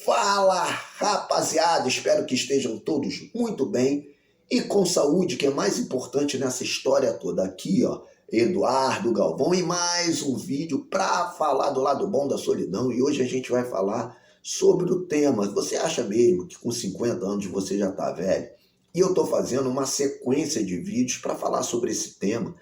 Fala, rapaziada! Espero que estejam todos muito bem e com saúde, que é mais importante nessa história toda. Aqui, ó, Eduardo Galvão e mais um vídeo para falar do lado bom da solidão. E hoje a gente vai falar sobre o tema. Você acha mesmo que com 50 anos você já tá velho? E eu tô fazendo uma sequência de vídeos para falar sobre esse tema.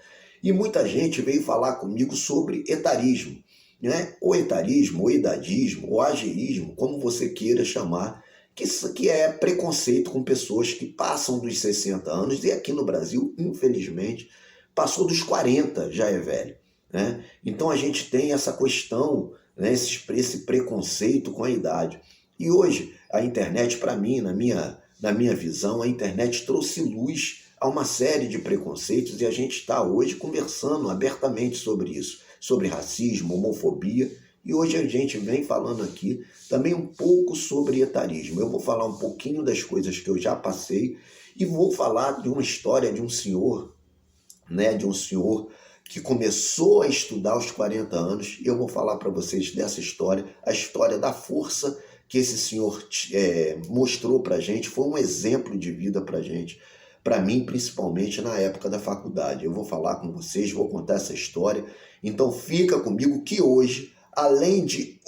E muita gente veio falar comigo sobre etarismo, né? O etarismo, o idadismo, o ageísmo, como você queira chamar, que é preconceito com pessoas que passam dos 60 anos e aqui no Brasil, infelizmente, passou dos 40, já é velho, né? Então a gente tem essa questão, né, esse preconceito com a idade. E hoje a internet, para mim, na minha visão, a internet trouxe luz a uma série de preconceitos e a gente está hoje conversando abertamente sobre isso, sobre racismo, homofobia, e hoje a gente vem falando aqui também um pouco sobre etarismo. Eu vou falar um pouquinho das coisas que eu já passei e vou falar de uma história de um senhor, né, de um senhor que começou a estudar aos 40 anos, e eu vou falar para vocês dessa história, a história da força que esse senhor mostrou para a gente, foi um exemplo de vida para a gente, para mim, principalmente na época da faculdade. Eu vou falar com vocês, vou contar essa história, então fica comigo que hoje, além de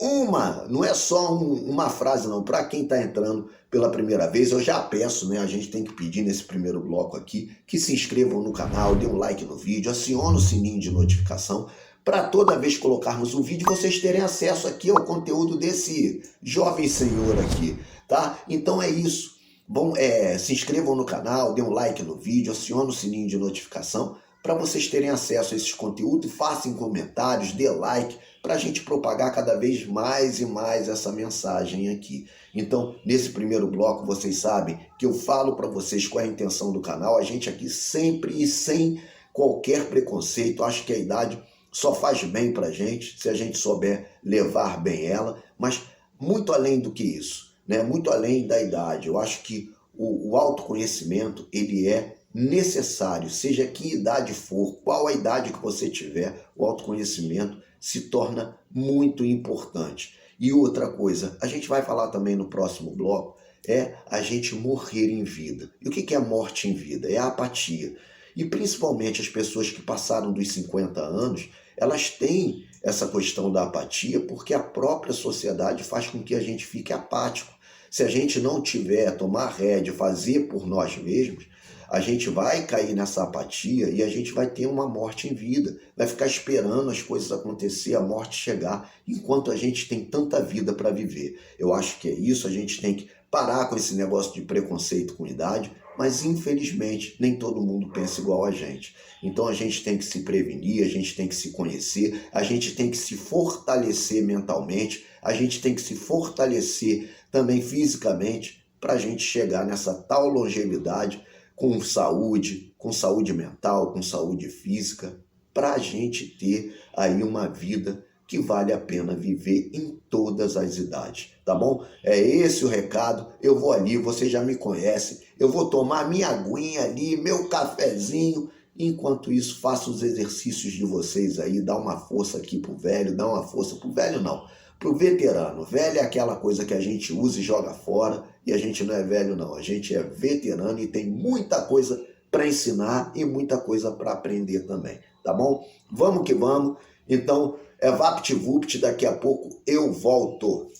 não é só uma frase não, para quem está entrando pela primeira vez, eu já peço, né, a gente tem que pedir nesse primeiro bloco aqui, que se inscrevam no canal, dê um like no vídeo, acione o sininho de notificação, para toda vez que colocarmos um vídeo, vocês terem acesso aqui ao conteúdo desse jovem senhor aqui, tá? Então é isso. Bom, se inscrevam no canal, dê um like no vídeo, acione o sininho de notificação para vocês terem acesso a esses conteúdos, façam comentários, dê like, para a gente propagar cada vez mais e mais essa mensagem aqui. Então, nesse primeiro bloco, vocês sabem que eu falo para vocês qual é a intenção do canal, a gente aqui sempre e sem qualquer preconceito, acho que a idade só faz bem para a gente, se a gente souber levar bem ela, mas muito além do que isso, né? Muito além da idade, eu acho que o autoconhecimento, ele é necessário, seja que idade for, qual a idade que você tiver, o autoconhecimento se torna muito importante. E outra coisa, a gente vai falar também no próximo bloco, é a gente morrer em vida. E o que é a morte em vida? É a apatia. E principalmente as pessoas que passaram dos 50 anos, elas têm essa questão da apatia porque a própria sociedade faz com que a gente fique apático. Se a gente não tiver, tomar rédea, fazer por nós mesmos, a gente vai cair nessa apatia e a gente vai ter uma morte em vida. Vai ficar esperando as coisas acontecer, a morte chegar, enquanto a gente tem tanta vida para viver. Eu acho que é isso, a gente tem que parar com esse negócio de preconceito com idade, mas infelizmente nem todo mundo pensa igual a gente. Então a gente tem que se prevenir, a gente tem que se conhecer, a gente tem que se fortalecer mentalmente, a gente tem que se fortalecer também fisicamente para a gente chegar nessa tal longevidade com saúde mental, com saúde física, para a gente ter aí uma vida que vale a pena viver em todas as idades, tá bom? É esse o recado, eu vou ali, você já me conhece, eu vou tomar minha aguinha ali, meu cafezinho, enquanto isso faço os exercícios de vocês aí, dá uma força aqui pro velho, dá uma força pro velho não, pro veterano. Velho é aquela coisa que a gente usa e joga fora, e a gente não é velho não, a gente é veterano e tem muita coisa para ensinar e muita coisa para aprender também, tá bom? Vamos que vamos, então VaptVupt, daqui a pouco eu volto.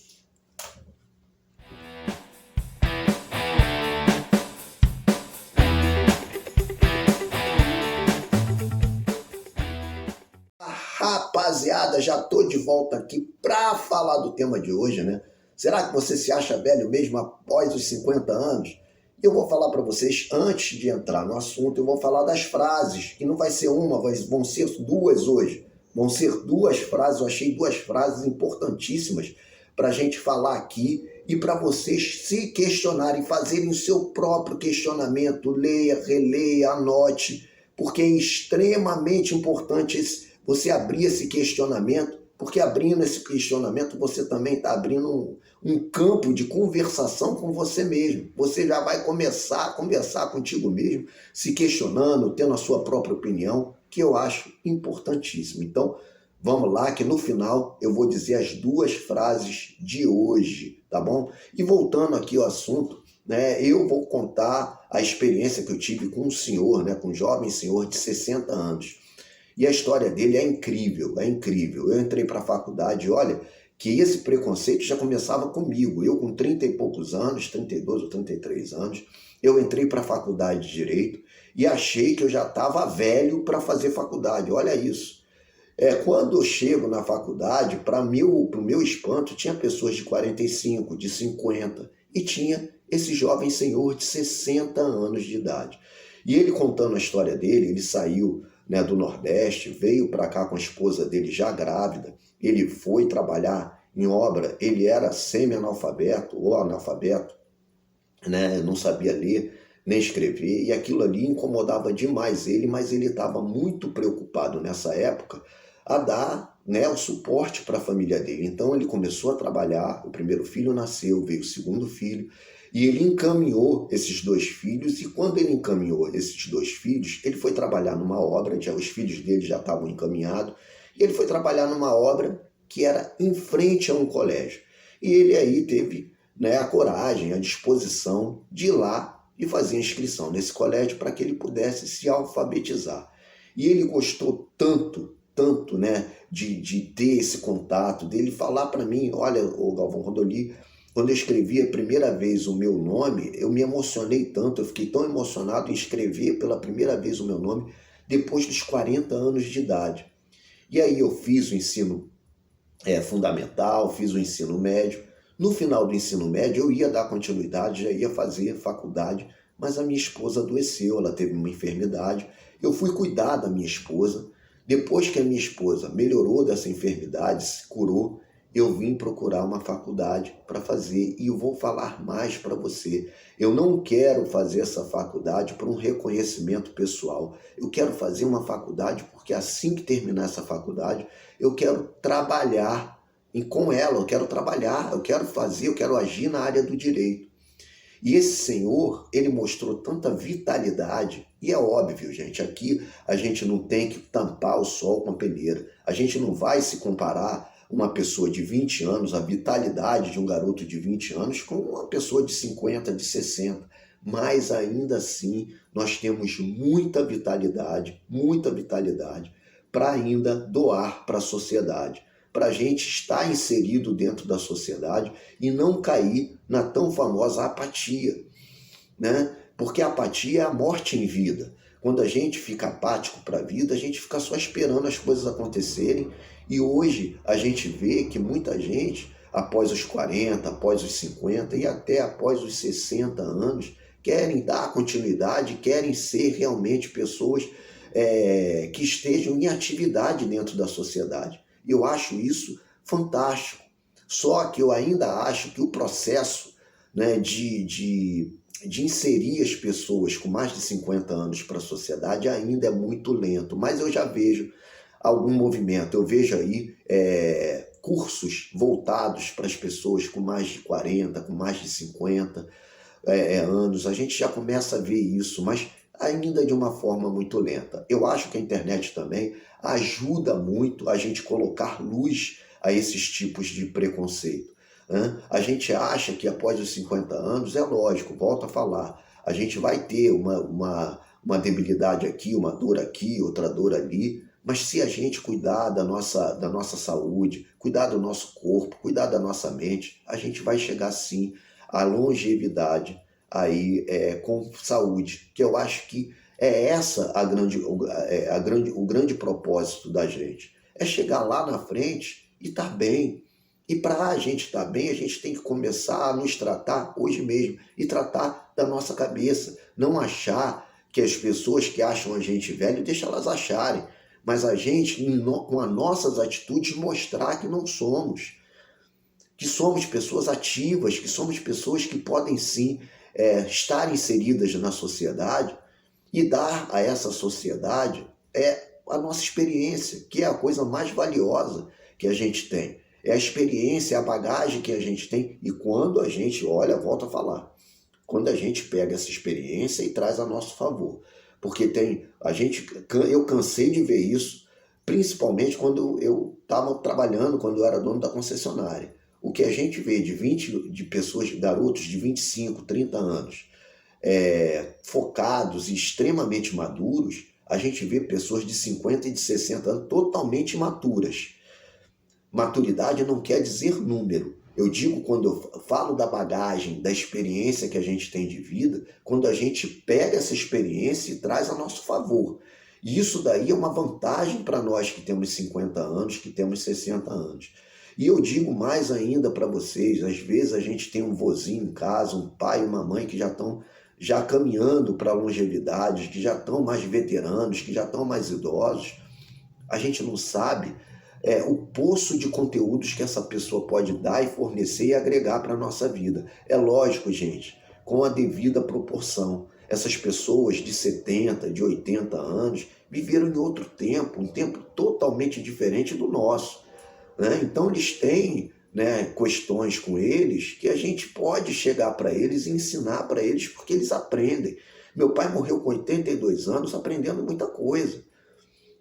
Rapaziada, já tô de volta aqui para falar do tema de hoje, né? Será que você se acha velho mesmo após os 50 anos? Eu vou falar para vocês, antes de entrar no assunto, eu vou falar das frases, que não vai ser uma, vão ser duas hoje. Vão ser duas frases, eu achei duas frases importantíssimas para a gente falar aqui e para vocês se questionarem, fazerem o seu próprio questionamento, leia, releia, anote, porque é extremamente importante você abrir esse questionamento, porque abrindo esse questionamento você também está abrindo um campo de conversação com você mesmo. Você já vai começar a conversar contigo mesmo, se questionando, tendo a sua própria opinião, que eu acho importantíssimo. Então, vamos lá, que no final eu vou dizer as duas frases de hoje, tá bom? E voltando aqui ao assunto, né, eu vou contar a experiência que eu tive com um senhor, né, com um jovem senhor de 60 anos. E a história dele é incrível, é incrível. Eu entrei para a faculdade, olha, que esse preconceito já começava comigo. Eu com 30 e poucos anos, 32 ou 33 anos, eu entrei para a faculdade de Direito e achei que eu já estava velho para fazer faculdade. Olha isso. Quando eu chego na faculdade, para o meu espanto, tinha pessoas de 45, de 50 e tinha esse jovem senhor de 60 anos de idade. E ele contando a história dele, ele saiu, né, do Nordeste, veio para cá com a esposa dele já grávida, ele foi trabalhar em obra, ele era semi-analfabeto ou analfabeto, né, não sabia ler nem escrever, e aquilo ali incomodava demais ele, mas ele estava muito preocupado nessa época a dar, né, o suporte para a família dele. Então ele começou a trabalhar, o primeiro filho nasceu, veio o segundo filho, e ele encaminhou esses dois filhos, e quando ele encaminhou esses dois filhos, ele foi trabalhar numa obra, já os filhos dele já estavam encaminhados, e ele foi trabalhar numa obra que era em frente a um colégio. E ele aí teve, né, a coragem, a disposição de ir lá e fazer inscrição nesse colégio para que ele pudesse se alfabetizar. E ele gostou tanto, tanto, né, de ter esse contato, dele falar para mim, olha, ô Galvão, quando eu escrevi a primeira vez o meu nome, eu me emocionei tanto, eu fiquei tão emocionado em escrever pela primeira vez o meu nome depois dos 40 anos de idade. E aí eu fiz o ensino fundamental, fiz o ensino médio. No final do ensino médio eu ia dar continuidade, já ia fazer faculdade, mas a minha esposa adoeceu, ela teve uma enfermidade. Eu fui cuidar da minha esposa. Depois que a minha esposa melhorou dessa enfermidade, se curou, eu vim procurar uma faculdade para fazer, e eu vou falar mais para você. Eu não quero fazer essa faculdade por um reconhecimento pessoal. Eu quero fazer uma faculdade porque assim que terminar essa faculdade, eu quero trabalhar com ela, eu quero trabalhar, eu quero fazer, eu quero agir na área do direito. E esse senhor, ele mostrou tanta vitalidade, e é óbvio, gente, aqui a gente não tem que tampar o sol com a peneira. A gente não vai se comparar uma pessoa de 20 anos, a vitalidade de um garoto de 20 anos, com uma pessoa de 50, de 60. Mas ainda assim, nós temos muita vitalidade para ainda doar para a sociedade, para a gente estar inserido dentro da sociedade e não cair na tão famosa apatia, né? Porque a apatia é a morte em vida. Quando a gente fica apático para a vida, a gente fica só esperando as coisas acontecerem. E hoje a gente vê que muita gente, após os 40, após os 50 e até após os 60 anos, querem dar continuidade, querem ser realmente pessoas que estejam em atividade dentro da sociedade. E eu acho isso fantástico. Só que eu ainda acho que o processo, né, de inserir as pessoas com mais de 50 anos para a sociedade ainda é muito lento. Mas eu já vejo algum movimento, eu vejo aí cursos voltados para as pessoas com mais de 40, com mais de 50 anos. A gente já começa a ver isso, mas ainda de uma forma muito lenta. Eu acho que a internet também ajuda muito a gente colocar luz a esses tipos de preconceito. A gente acha que após os 50 anos, é lógico, volto a falar, a gente vai ter uma debilidade aqui, uma dor aqui, outra dor ali, mas se a gente cuidar da nossa saúde, cuidar do nosso corpo, cuidar da nossa mente, a gente vai chegar sim à longevidade aí, com saúde, que eu acho que é essa o grande propósito da gente, é chegar lá na frente e estar bem. E para a gente estar bem, a gente tem que começar a nos tratar hoje mesmo e tratar da nossa cabeça. Não achar que as pessoas que acham a gente velho, deixa elas acharem. Mas a gente, com as nossas atitudes, mostrar que não somos. Que somos pessoas ativas, que somos pessoas que podem sim estar inseridas na sociedade e dar a essa sociedade a nossa experiência, que é a coisa mais valiosa que a gente tem. É a experiência, é a bagagem que a gente tem. E quando a gente, olha, volto a falar, quando a gente pega essa experiência e traz a nosso favor. Porque eu cansei de ver isso, principalmente quando eu estava trabalhando, quando eu era dono da concessionária. o que a gente vê de pessoas, garotos de 25, 30 anos, focados e extremamente maduros, a gente vê pessoas de 50 e de 60 anos totalmente imaturas. Maturidade não quer dizer número. Eu digo, quando eu falo da bagagem, da experiência que a gente tem de vida, quando a gente pega essa experiência e traz a nosso favor. E isso daí é uma vantagem para nós que temos 50 anos, que temos 60 anos. E eu digo mais ainda para vocês, às vezes a gente tem um vozinho em casa, um pai e uma mãe que já estão caminhando para a longevidade, que já estão mais veteranos, que já estão mais idosos. A gente não sabe o poço de conteúdos que essa pessoa pode dar e fornecer e agregar para a nossa vida. É lógico, gente, com a devida proporção. Essas pessoas de 70, de 80 anos viveram em outro tempo, um tempo totalmente diferente do nosso, né? Então eles têm, né, questões com eles que a gente pode chegar para eles e ensinar para eles, porque eles aprendem. Meu pai morreu com 82 anos aprendendo muita coisa,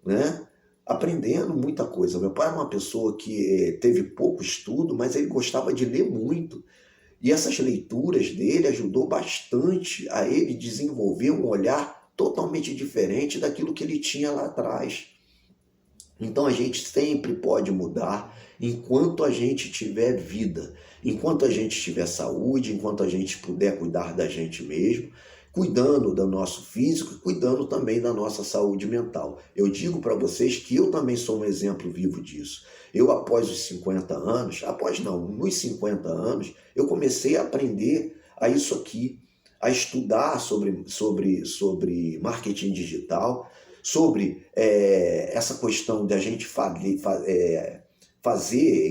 né? Aprendendo muita coisa. Meu pai era uma pessoa que teve pouco estudo, mas ele gostava de ler muito. E essas leituras dele ajudou bastante a ele desenvolver um olhar totalmente diferente daquilo que ele tinha lá atrás. Então a gente sempre pode mudar enquanto a gente tiver vida, enquanto a gente tiver saúde, enquanto a gente puder cuidar da gente mesmo, cuidando do nosso físico e cuidando também da nossa saúde mental. Eu digo para vocês que eu também sou um exemplo vivo disso. Eu, após os 50 anos, nos 50 anos, eu comecei a aprender a isso aqui, a estudar sobre marketing digital, sobre essa questão de a gente fazer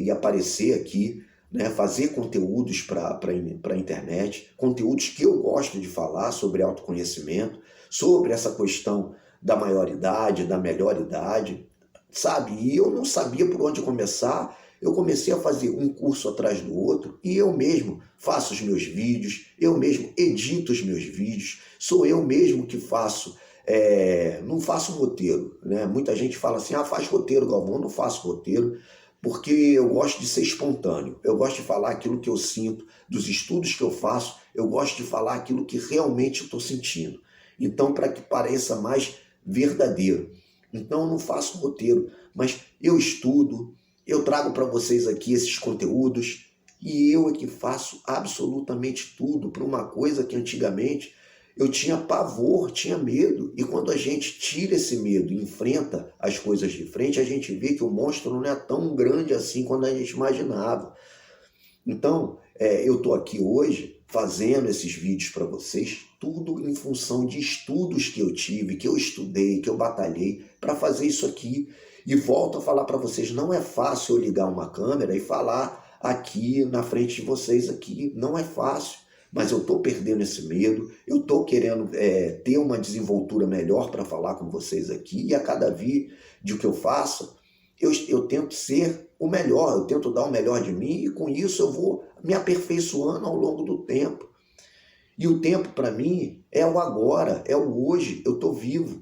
e aparecer aqui, né, fazer conteúdos para a internet, conteúdos que eu gosto de falar sobre autoconhecimento, sobre essa questão da maioridade, da melhor idade, sabe? E eu não sabia por onde começar, eu comecei a fazer um curso atrás do outro e eu mesmo faço os meus vídeos, eu mesmo edito os meus vídeos, sou eu mesmo que faço. Não faço roteiro, né? Muita gente fala assim, faz roteiro, Galvão. Eu não faço roteiro, porque eu gosto de ser espontâneo, eu gosto de falar aquilo que eu sinto, dos estudos que eu faço, eu gosto de falar aquilo que realmente eu estou sentindo. Então, para que pareça mais verdadeiro. Então, eu não faço roteiro, mas eu estudo, eu trago para vocês aqui esses conteúdos, e eu é que faço absolutamente tudo para uma coisa que antigamente eu tinha pavor, tinha medo. E quando a gente tira esse medo e enfrenta as coisas de frente, a gente vê que o monstro não é tão grande assim quando a gente imaginava. Então, eu estou aqui hoje fazendo esses vídeos para vocês, tudo em função de estudos que eu tive, que eu estudei, que eu batalhei para fazer isso aqui. E volto a falar para vocês, não é fácil eu ligar uma câmera e falar aqui na frente de vocês aqui, não é fácil. Mas eu estou perdendo esse medo, eu estou querendo ter uma desenvoltura melhor para falar com vocês aqui, e a cada vídeo que eu faço, eu tento ser o melhor, eu tento dar o melhor de mim, e com isso eu vou me aperfeiçoando ao longo do tempo. E o tempo para mim é o agora, é o hoje, eu estou vivo.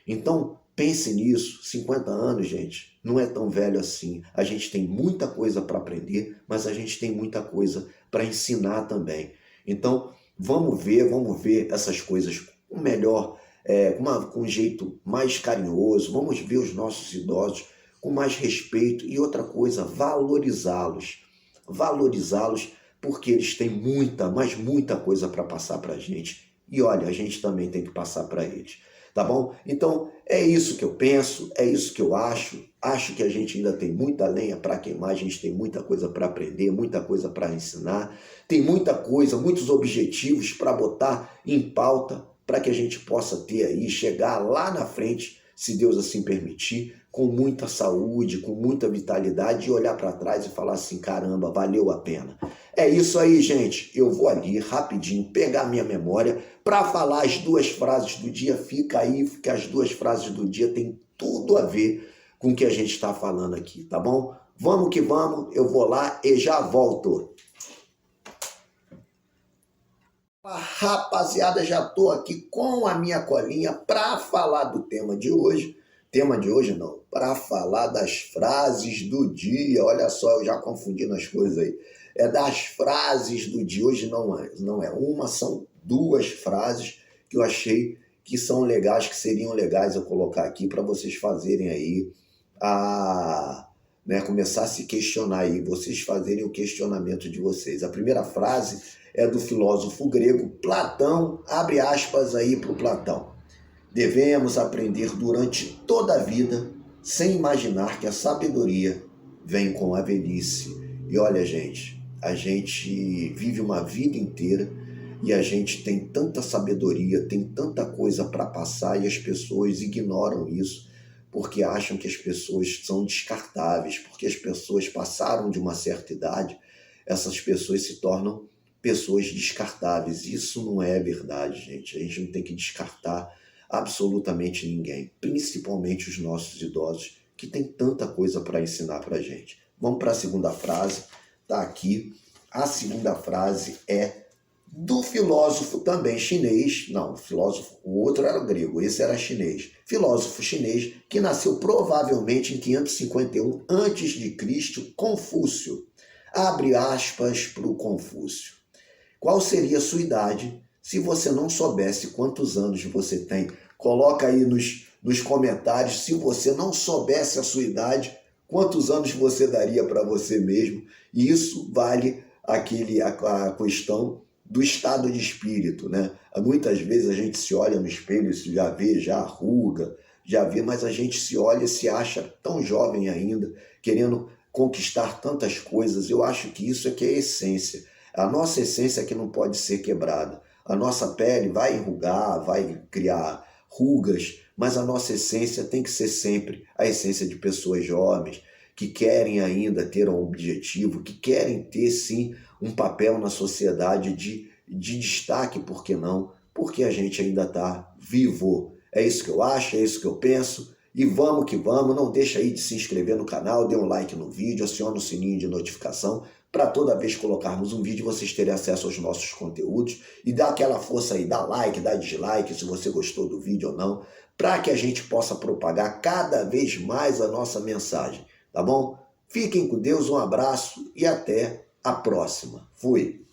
Então pense nisso, 50 anos, gente, não é tão velho assim. A gente tem muita coisa para aprender, mas a gente tem muita coisa para ensinar também. Então, vamos ver essas coisas com melhor, com um jeito mais carinhoso, vamos ver os nossos idosos com mais respeito e outra coisa, valorizá-los, porque eles têm muita, mas muita coisa para passar para a gente. E olha, a gente também tem que passar para eles, tá bom? Então, é isso que eu penso, é isso que eu acho. Acho que a gente ainda tem muita lenha para queimar, a gente tem muita coisa para aprender, muita coisa para ensinar, tem muita coisa, muitos objetivos para botar em pauta para que a gente possa ter aí, chegar lá na frente, se Deus assim permitir, com muita saúde, com muita vitalidade e olhar para trás e falar assim, caramba, valeu a pena. É isso aí, gente. Eu vou ali rapidinho pegar minha memória para falar as duas frases do dia. Fica aí, que as duas frases do dia têm tudo a ver com o que a gente está falando aqui, tá bom? Vamos que vamos, eu vou lá e já volto. Rapaziada, já estou aqui com a minha colinha para falar do tema de hoje, tema de hoje não, para falar das frases do dia. Olha só, eu já confundindo as coisas aí. É das frases do dia. Hoje não é uma, são duas frases que eu achei que são legais, que seriam legais eu colocar aqui para vocês fazerem aí começar a se questionar aí, vocês fazerem o questionamento de vocês. A primeira frase é do filósofo grego Platão, abre aspas aí para o Platão. Devemos aprender durante toda a vida, sem imaginar que a sabedoria vem com a velhice. E olha, gente, a gente vive uma vida inteira e a gente tem tanta sabedoria, tem tanta coisa para passar e as pessoas ignoram isso porque acham que as pessoas são descartáveis, porque as pessoas passaram de uma certa idade, essas pessoas se tornam pessoas descartáveis. Isso não é verdade, gente. A gente não tem que descartar absolutamente ninguém, principalmente os nossos idosos, que tem tanta coisa para ensinar para a gente. Vamos para a segunda frase, tá aqui. A segunda frase é do filósofo também chinês, não, filósofo, o outro era grego, esse era chinês. Filósofo chinês que nasceu provavelmente em 551 a.C., Confúcio. Abre aspas para o Confúcio. Qual seria a sua idade se você não soubesse quantos anos você tem? Coloca aí nos comentários, se você não soubesse a sua idade, quantos anos você daria para você mesmo? E isso vale a questão do estado de espírito, né? Muitas vezes a gente se olha no espelho, já vê, já ruga, já vê, mas a gente se olha e se acha tão jovem ainda, querendo conquistar tantas coisas. Eu acho que isso é que é a essência. A nossa essência é que não pode ser quebrada. A nossa pele vai enrugar, vai criar rugas, mas a nossa essência tem que ser sempre a essência de pessoas jovens, que querem ainda ter um objetivo, que querem ter sim um papel na sociedade de destaque, por que não? Porque a gente ainda está vivo. É isso que eu acho, é isso que eu penso. E vamos que vamos, não deixa aí de se inscrever no canal, dê um like no vídeo, aciona o sininho de notificação para toda vez que colocarmos um vídeo vocês terem acesso aos nossos conteúdos e dá aquela força aí, dá like, dá dislike se você gostou do vídeo ou não, para que a gente possa propagar cada vez mais a nossa mensagem, tá bom? Fiquem com Deus, um abraço e até a próxima. Fui!